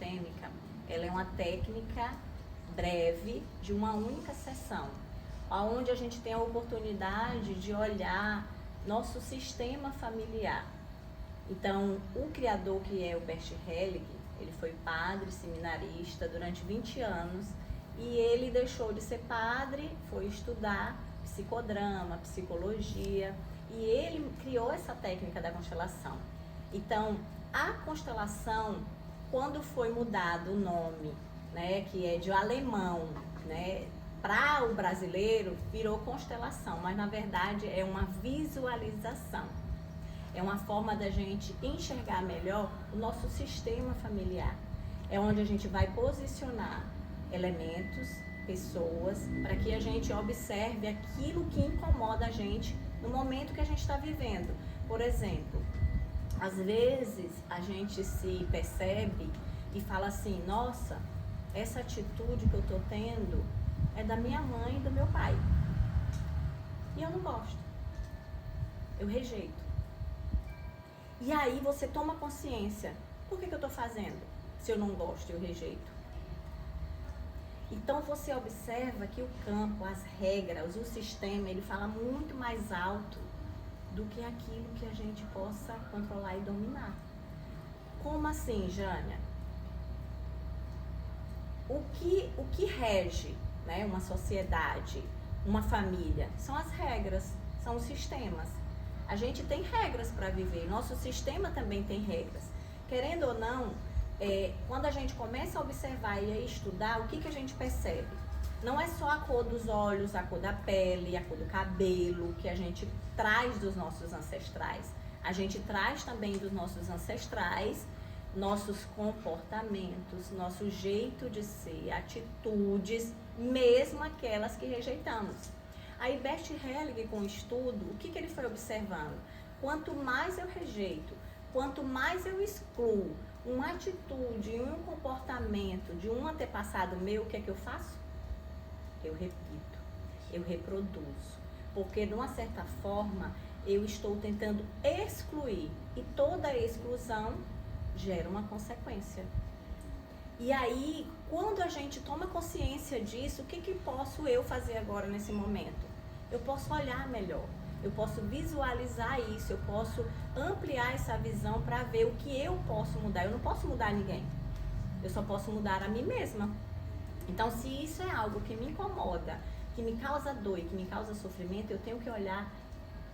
sistêmica, ela é uma técnica breve de uma única sessão, onde a gente tem a oportunidade de olhar nosso sistema familiar. Então, o criador, que é o Bert Helling, ele foi padre, seminarista durante 20 anos, e ele deixou de ser padre, foi estudar psicodrama, psicologia, e ele criou essa técnica da constelação. Então, a constelação, quando foi mudado o nome, né, que é de alemão, né, para o brasileiro, virou constelação, mas na verdade é uma visualização. É uma forma da gente enxergar melhor o nosso sistema familiar. É onde a gente vai posicionar elementos, pessoas, para que a gente observe aquilo que incomoda a gente no momento que a gente está vivendo. Por exemplo, às vezes a gente se percebe e fala assim, nossa, essa atitude que eu estou tendo é da minha mãe e do meu pai. E eu não gosto. Eu rejeito. E aí você toma consciência, por que eu estou fazendo se eu não gosto e eu rejeito? Então você observa que o campo, as regras, o sistema, ele fala muito mais alto do que aquilo que a gente possa controlar e dominar. Como assim, Jânia? O que rege, né, uma sociedade, uma família? São as regras, são os sistemas. A gente tem regras para viver, nosso sistema também tem regras. Querendo ou não, quando a gente começa a observar e a estudar, o que a gente percebe? Não é só a cor dos olhos, a cor da pele, a cor do cabelo que a gente traz dos nossos ancestrais. A gente traz também dos nossos ancestrais nossos comportamentos, nosso jeito de ser, atitudes, mesmo aquelas que rejeitamos. Aí Bert Helling, com o estudo, o que ele foi observando? Quanto mais eu rejeito, quanto mais eu excluo uma atitude, um comportamento de um antepassado meu, o que é que eu faço? Eu repito, eu reproduzo. Porque, de uma certa forma, eu estou tentando excluir. E toda exclusão gera uma consequência. E aí, quando a gente toma consciência disso, o que posso eu fazer agora nesse momento? Eu posso olhar melhor, eu posso visualizar isso, eu posso ampliar essa visão para ver o que eu posso mudar. Eu não posso mudar ninguém, eu só posso mudar a mim mesma. Então, se isso é algo que me incomoda, que me causa dor e que me causa sofrimento, eu tenho que olhar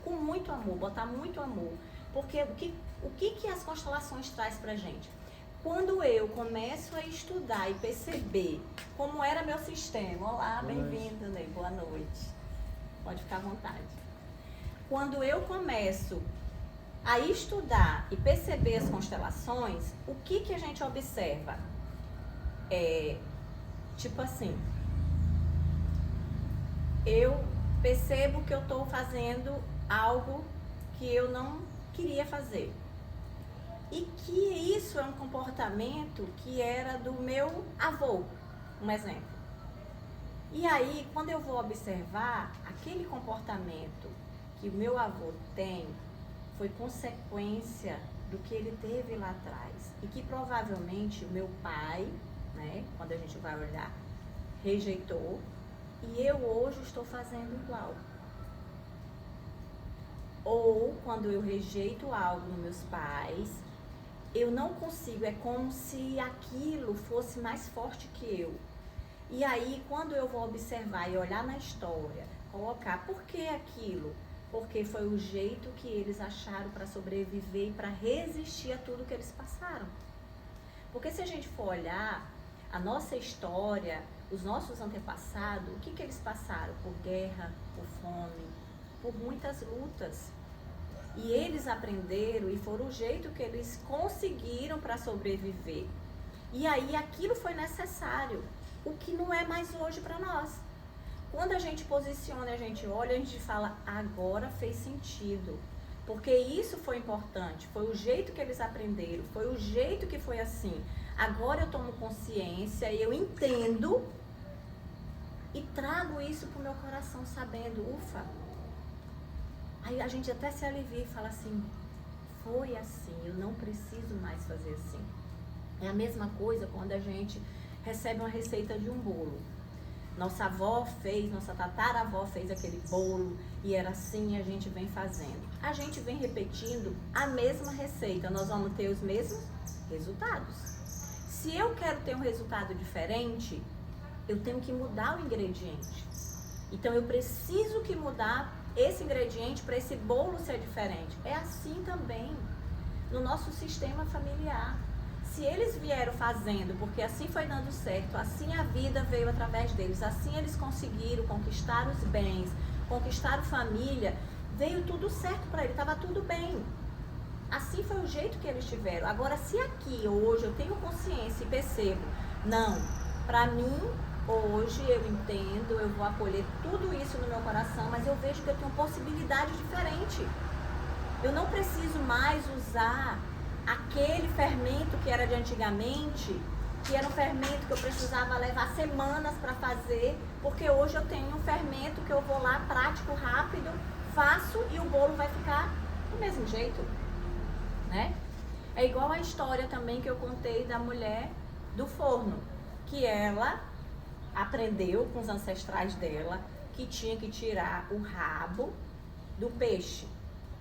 com muito amor, botar muito amor. Porque o que as constelações traz pra gente? Quando eu começo a estudar e perceber como era meu sistema, olá, bem-vindo, Ney, boa noite, pode ficar à vontade. Quando eu começo a estudar e perceber as constelações, o que a gente observa? Tipo assim, eu percebo que eu estou fazendo algo que eu não queria fazer. E que isso é um comportamento que era do meu avô, um exemplo. E aí, quando eu vou observar, aquele comportamento que o meu avô tem foi consequência do que ele teve lá atrás. E que provavelmente o meu pai, né, quando a gente vai olhar, rejeitou. E eu hoje estou fazendo igual. Ou quando eu rejeito algo nos meus pais, eu não consigo, é como se aquilo fosse mais forte que eu. E aí, quando eu vou observar e olhar na história, colocar por que aquilo? Porque foi o jeito que eles acharam para sobreviver e para resistir a tudo que eles passaram. Porque se a gente for olhar a nossa história, os nossos antepassados, o que eles passaram? Por guerra, por fome, por muitas lutas. E eles aprenderam e foram o jeito que eles conseguiram para sobreviver. E aí aquilo foi necessário, o que não é mais hoje para nós. Quando a gente posiciona, a gente olha, a gente fala, agora fez sentido. Porque isso foi importante, foi o jeito que eles aprenderam, foi o jeito que foi assim. Agora eu tomo consciência e eu entendo e trago isso pro meu coração sabendo, ufa. Aí a gente até se alivia e fala assim, foi assim, eu não preciso mais fazer assim. É a mesma coisa quando a gente recebe uma receita de um bolo. Nossa avó fez, nossa tataravó fez aquele bolo e era assim, a gente vem fazendo. A gente vem repetindo a mesma receita, nós vamos ter os mesmos resultados. Se eu quero ter um resultado diferente, eu tenho que mudar o ingrediente. Então eu preciso que mudar esse ingrediente para esse bolo ser diferente. É assim também no nosso sistema familiar. Se eles vieram fazendo, porque assim foi dando certo, assim a vida veio através deles, assim eles conseguiram conquistar os bens, conquistar a família, veio tudo certo para eles, estava tudo bem. Assim foi o jeito que eles tiveram. Agora, se aqui, hoje, eu tenho consciência e percebo, não, para mim, hoje eu entendo, eu vou acolher tudo isso no meu coração, mas eu vejo que eu tenho possibilidade diferente. Eu não preciso mais usar aquele fermento que era de antigamente, que era um fermento que eu precisava levar semanas para fazer, porque hoje eu tenho um fermento que eu vou lá, prático, rápido, faço e o bolo vai ficar do mesmo jeito, né? É igual a história também que eu contei da mulher do forno, que ela aprendeu com os ancestrais dela que tinha que tirar o rabo do peixe.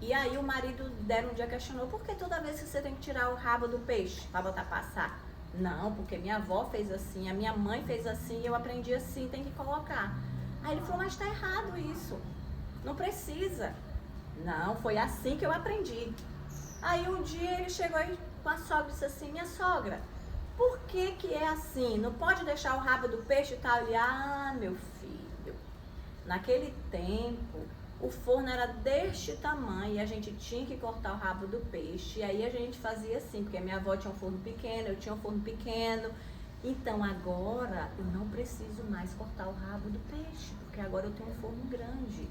E aí o marido dela um dia questionou, por que toda vez que você tem que tirar o rabo do peixe para botar pra assar? Não, porque minha avó fez assim, a minha mãe fez assim, eu aprendi assim, tem que colocar. Aí ele falou, mas tá errado isso, não precisa. Não, foi assim que eu aprendi. Aí um dia ele chegou aí com a sogra e disse assim, minha sogra, por que que é assim? Não pode deixar o rabo do peixe e tal? Ele, ah, meu filho, naquele tempo o forno era deste tamanho e a gente tinha que cortar o rabo do peixe. E aí a gente fazia assim, porque minha avó tinha um forno pequeno, eu tinha um forno pequeno. Então agora eu não preciso mais cortar o rabo do peixe, porque agora eu tenho um forno grande.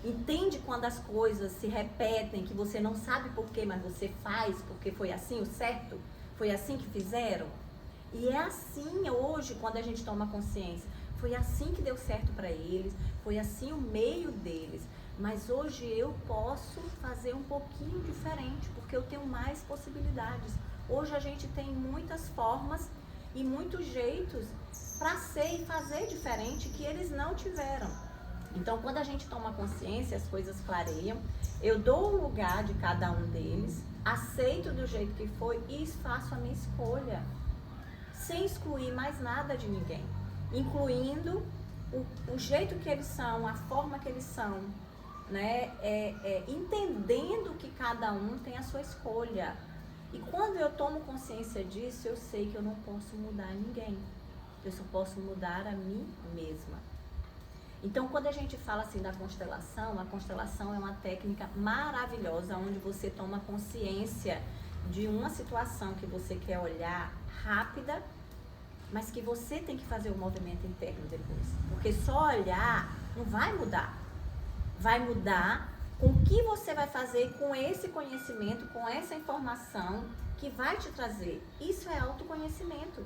Entende quando as coisas se repetem, que você não sabe por quê, mas você faz porque foi assim o certo? Foi assim que fizeram? E é assim hoje, quando a gente toma consciência. Foi assim que deu certo para eles, foi assim o meio deles. Mas hoje eu posso fazer um pouquinho diferente, porque eu tenho mais possibilidades. Hoje a gente tem muitas formas e muitos jeitos para ser e fazer diferente que eles não tiveram. Então, quando a gente toma consciência, as coisas clareiam. Eu dou o lugar de cada um deles, aceito do jeito que foi e faço a minha escolha, sem excluir mais nada de ninguém, incluindo o jeito que eles são, a forma que eles são, né? Entendendo que cada um tem a sua escolha. E quando eu tomo consciência disso, eu sei que eu não posso mudar ninguém, eu só posso mudar a mim mesma. Então, quando a gente fala assim da constelação, a constelação é uma técnica maravilhosa, onde você toma consciência de uma situação que você quer olhar rápida, mas que você tem que fazer o movimento interno depois. Porque só olhar não vai mudar. Vai mudar com o que você vai fazer com esse conhecimento, com essa informação que vai te trazer. Isso é autoconhecimento.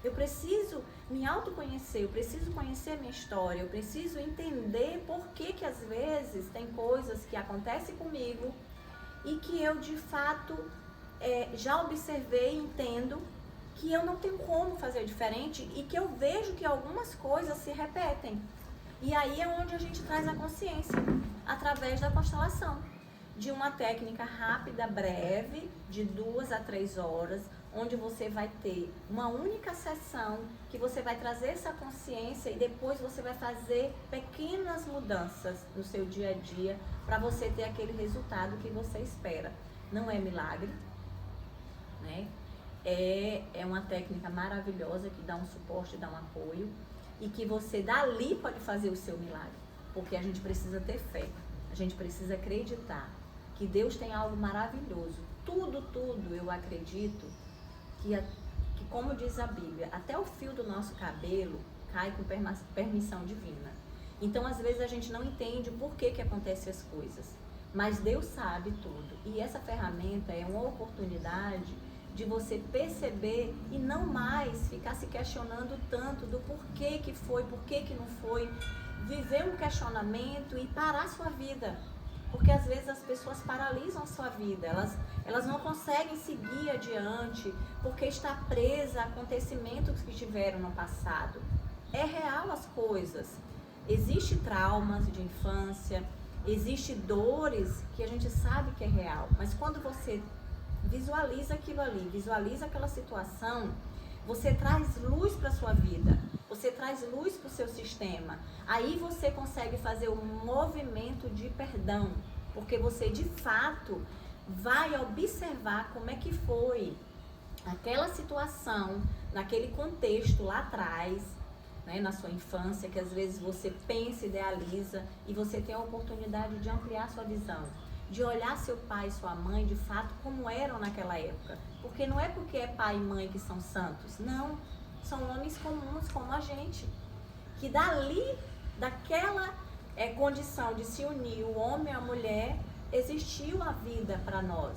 Eu preciso me autoconhecer, eu preciso conhecer a minha história, eu preciso entender por que às vezes tem coisas que acontecem comigo e que eu de fato já observei e entendo que eu não tenho como fazer diferente e que eu vejo que algumas coisas se repetem. E aí é onde a gente traz a consciência, através da constelação, de uma técnica rápida, breve, de 2 a 3 horas, onde você vai ter uma única sessão, que você vai trazer essa consciência e depois você vai fazer pequenas mudanças no seu dia a dia para você ter aquele resultado que você espera. Não é milagre, né? É uma técnica maravilhosa que dá um suporte, dá um apoio e que você dali pode fazer o seu milagre, porque a gente precisa ter fé, a gente precisa acreditar que Deus tem algo maravilhoso. Tudo eu acredito que como diz a Bíblia, até o fio do nosso cabelo cai com permissão divina. Então, às vezes, a gente não entende por que acontecem as coisas, mas Deus sabe tudo. E essa ferramenta é uma oportunidade de você perceber e não mais ficar se questionando tanto do porquê que foi, porquê que não foi. Viver um questionamento e parar a sua vida. Porque às vezes as pessoas paralisam a sua vida, elas não conseguem seguir adiante porque está presa a acontecimentos que tiveram no passado. É real as coisas. Existem traumas de infância, existem dores que a gente sabe que é real, mas quando você visualiza aquilo ali, visualiza aquela situação, você traz luz para a sua vida, você traz luz para o seu sistema. Aí você consegue fazer um movimento de perdão, porque você de fato vai observar como é que foi aquela situação, naquele contexto lá atrás, né, na sua infância, que às vezes você pensa, idealiza, e você tem a oportunidade de ampliar sua visão, de olhar seu pai e sua mãe de fato como eram naquela época. Porque não é porque é pai e mãe que são santos, não. São homens comuns como a gente, que dali, daquela condição de se unir o homem e a mulher, existiu a vida para nós.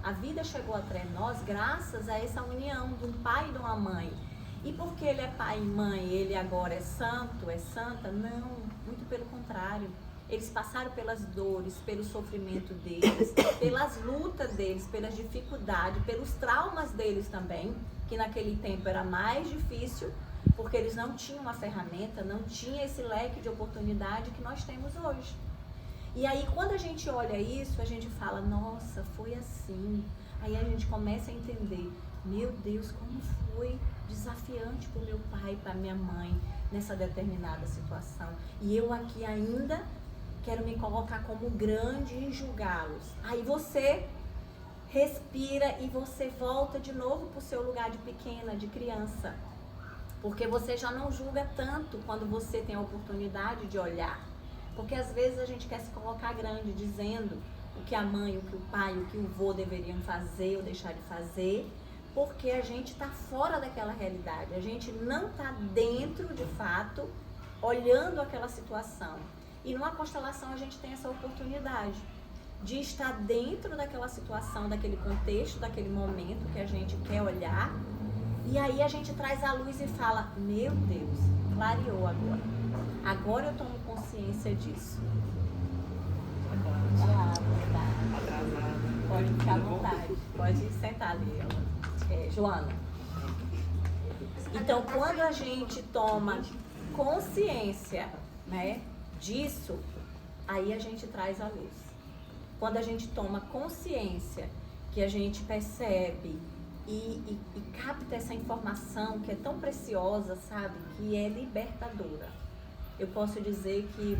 A vida chegou até nós graças a essa união de um pai e de uma mãe. E porque ele é pai e mãe, ele agora é santo, é santa? Não, muito pelo contrário. Eles passaram pelas dores, pelo sofrimento deles, pelas lutas deles, pelas dificuldades, pelos traumas deles também, que naquele tempo era mais difícil, porque eles não tinham uma ferramenta, não tinham esse leque de oportunidade que nós temos hoje. E aí, quando a gente olha isso, a gente fala, nossa, foi assim. Aí a gente começa a entender, meu Deus, como foi desafiante para o meu pai e para a minha mãe nessa determinada situação. E eu aqui ainda quero me colocar como grande e julgá-los. Aí você respira e você volta de novo para o seu lugar de pequena, de criança. Porque você já não julga tanto quando você tem a oportunidade de olhar. Porque às vezes a gente quer se colocar grande, dizendo o que a mãe, o que o pai, o que o vô deveriam fazer ou deixar de fazer, porque a gente está fora daquela realidade. A gente não está dentro, de fato, olhando aquela situação. E numa constelação a gente tem essa oportunidade de estar dentro daquela situação, daquele contexto, daquele momento que a gente quer olhar. E aí a gente traz a luz e fala, meu Deus, clareou agora. Agora eu tomo consciência disso. Ah, tá. Pode ficar à vontade. Pode sentar ali, Joana. Então, quando a gente toma consciência, né, disso, aí a gente traz a luz. Quando a gente toma consciência, que a gente percebe e capta essa informação que é tão preciosa, sabe? Que é libertadora. Eu posso dizer que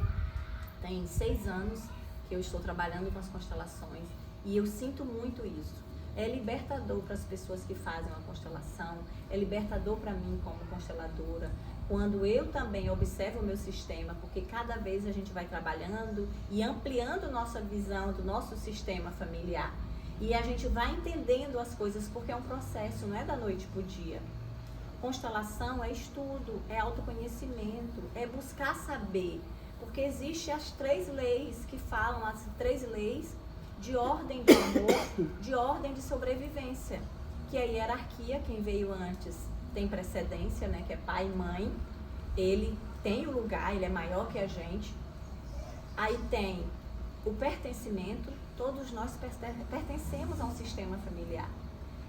tem 6 anos que eu estou trabalhando com as constelações e eu sinto muito isso. É libertador para as pessoas que fazem uma constelação, é libertador para mim como consteladora, quando eu também observo o meu sistema, porque cada vez a gente vai trabalhando e ampliando nossa visão do nosso sistema familiar. E a gente vai entendendo as coisas, porque é um processo, não é da noite para o dia. Constelação é estudo, é autoconhecimento, é buscar saber, porque existem as 3 leis que falam, as 3 leis de ordem de amor, de ordem de sobrevivência, que é a hierarquia, quem veio antes tem precedência, né, que é pai e mãe, ele tem o lugar, ele é maior que a gente. Aí tem o pertencimento, todos nós pertencemos a um sistema familiar.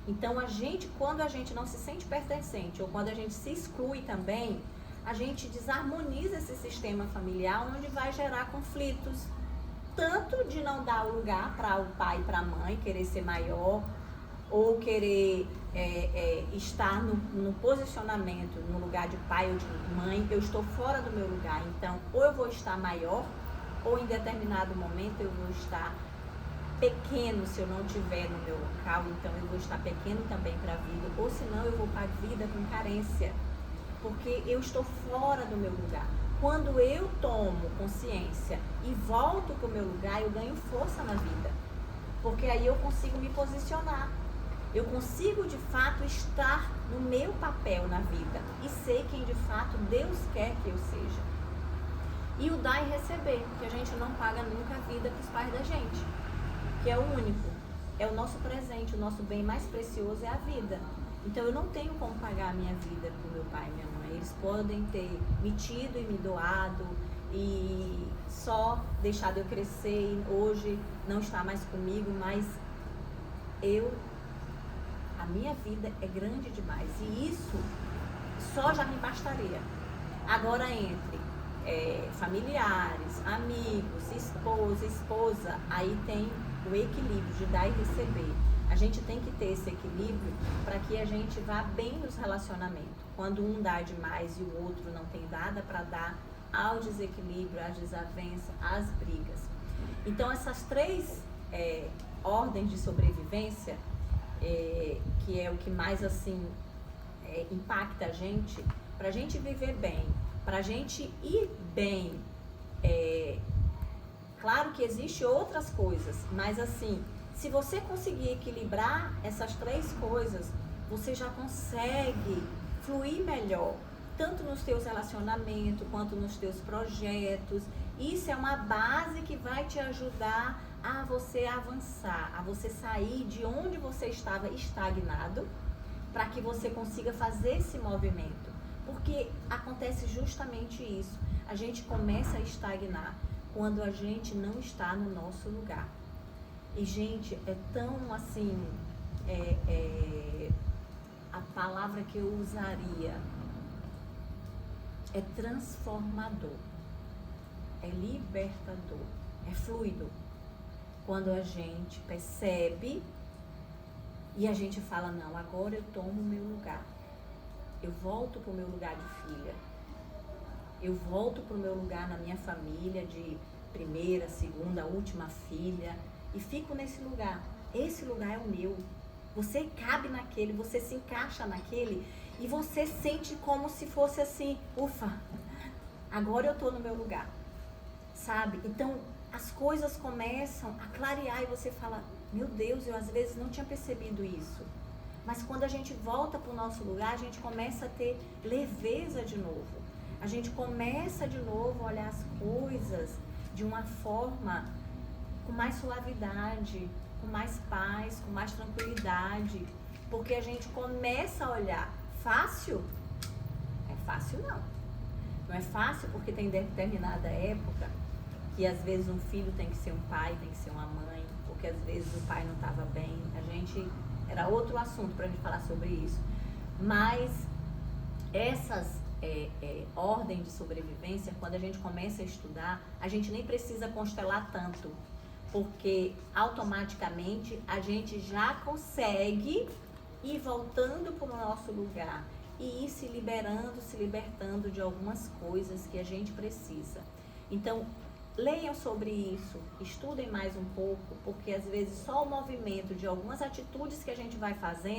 Então a gente, quando a gente não se sente pertencente ou quando a gente se exclui também, a gente desarmoniza esse sistema familiar, onde vai gerar conflitos, tanto de não dar o lugar para o pai e para a mãe, querer ser maior, ou querer estar no posicionamento, no lugar de pai ou de mãe. Eu estou fora do meu lugar, então ou eu vou estar maior, ou em determinado momento eu vou estar pequeno se eu não estiver no meu local, então eu vou estar pequeno também para a vida, ou senão eu vou para a vida com carência, porque eu estou fora do meu lugar. Quando eu tomo consciência e volto para o meu lugar, eu ganho força na vida, porque aí eu consigo me posicionar, eu consigo de fato estar no meu papel na vida e ser quem de fato Deus quer que eu seja. E o dar e receber, que a gente não paga nunca a vida para os pais da gente, que é o único, é o nosso presente, o nosso bem mais precioso é a vida. Então eu não tenho como pagar a minha vida para o meu pai e minha mãe. Eles podem ter me tido e me doado e só deixado eu crescer e hoje não está mais comigo, mas a minha vida é grande demais e isso só já me bastaria. Agora entre familiares, amigos, esposa, aí tem o equilíbrio de dar e receber. A gente tem que ter esse equilíbrio para que a gente vá bem nos relacionamentos. Quando um dá demais e o outro não tem nada para dar, ao desequilíbrio, às desavenças, às brigas. Então essas 3 ordens de sobrevivência, que é o que mais assim impacta a gente, para a gente viver bem, para a gente ir bem, claro que existem outras coisas, mas assim, se você conseguir equilibrar essas 3 coisas, você já consegue fluir melhor, tanto nos teus relacionamentos, quanto nos teus projetos. Isso é uma base que vai te ajudar a você avançar, a você sair de onde você estava estagnado, para que você consiga fazer esse movimento. Porque acontece justamente isso. A gente começa a estagnar quando a gente não está no nosso lugar. E, gente, é tão assim, a palavra que eu usaria é transformador, é libertador, é fluido. Quando a gente percebe e a gente fala, não, agora eu tomo o meu lugar. Eu volto para o meu lugar de filha. Eu volto para o meu lugar na minha família de primeira, segunda, última filha. E fico nesse lugar. Esse lugar é o meu. Você cabe naquele, você se encaixa naquele e você sente como se fosse assim, ufa, agora eu estou no meu lugar. Sabe? Então as coisas começam a clarear e você fala, meu Deus, eu às vezes não tinha percebido isso. Mas quando a gente volta para o nosso lugar, a gente começa a ter leveza de novo. A gente começa de novo a olhar as coisas de uma forma com mais suavidade, com mais paz, com mais tranquilidade. Porque a gente começa a olhar fácil. É fácil não. Não é fácil porque tem determinada época que às vezes um filho tem que ser um pai, tem que ser uma mãe, porque às vezes o pai não estava bem. Era outro assunto para a gente falar sobre isso. Mas essas ordens de sobrevivência, quando a gente começa a estudar, a gente nem precisa constelar tanto, porque automaticamente a gente já consegue ir voltando para o nosso lugar e ir se libertando de algumas coisas que a gente precisa. Então, leiam sobre isso, estudem mais um pouco, porque às vezes só o movimento de algumas atitudes que a gente vai fazendo